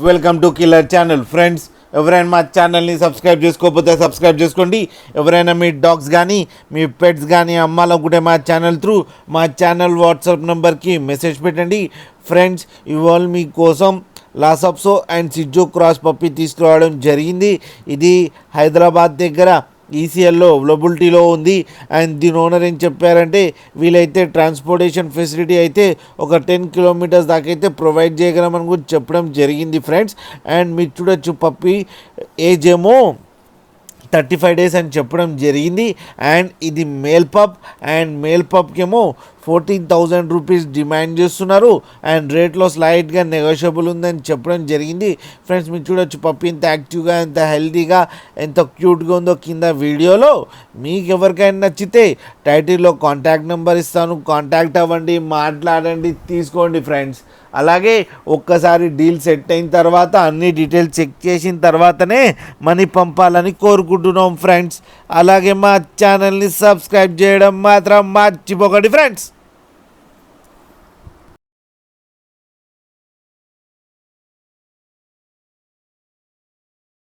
Welcome to killer channel. Friends, ఎవరైనా మా ఛానల్ని సబ్స్క్రైబ్ చేసుకోకపోతే సబ్స్క్రైబ్ చేసుకోండి. ఎవరైనా మీ డాగ్స్ కానీ మీ పెట్స్ కానీ అమ్మాలనుకుంటే మా ఛానల్ త్రూ మా ఛానల్ వాట్సాప్ నెంబర్కి మెసేజ్ పెట్టండి. ఫ్రెండ్స్, ఇవాళ మీకోసం లాసాప్సో అండ్ సిజ్జో క్రాస్ పప్పి తీసుకురావడం జరిగింది. ఇది హైదరాబాద్ దగ్గర ఈసీఎల్లో అవైలబిలిటీలో ఉంది. అండ్ దీని ఓనర్ ఏం చెప్పారంటే వీలైతే ట్రాన్స్పోర్టేషన్ ఫెసిలిటీ అయితే ఒక 10 కిలోమీటర్స్ దాకా అయితే ప్రొవైడ్ చేయగలమని కూడా చెప్పడం జరిగింది. ఫ్రెండ్స్, అండ్ మీరు చూడొచ్చు పప్పి ఏజ్ ఏమో 35 డేస్ అని చెప్పడం జరిగింది. అండ్ ఇది మేల్ పప్, అండ్ మేల్ పప్కి ఏమో 14,000 రూపీస్ డిమాండ్ చేస్తున్నారు. అండ్ రేట్లో స్లైట్గా నెగోషియబుల్ ఉందని చెప్పడం జరిగింది. ఫ్రెండ్స్, మీరు చూడొచ్చు పప్పి ఎంత యాక్టివ్గా, ఎంత హెల్తీగా, ఎంత క్యూట్గా ఉందో కింద వీడియోలో. మీకు ఎవరికైనా నచ్చితే టైటిల్లో కాంటాక్ట్ నెంబర్ ఇస్తాను, కాంటాక్ట్ అవ్వండి, మాట్లాడండి, తీసుకోండి. ఫ్రెండ్స్, అలాగే ఒక్కసారి డీల్ సెట్ అయిన తర్వాత అన్ని డీటెయిల్స్ చెక్ చేసిన తర్వాతనే మనీ పంపాలని కోరుకుంటున్నాం. ఫ్రెండ్స్, అలాగే మా ఛానల్ని సబ్స్క్రైబ్ చేయడం మాత్రం మర్చిపోకండి. ఫ్రెండ్స్.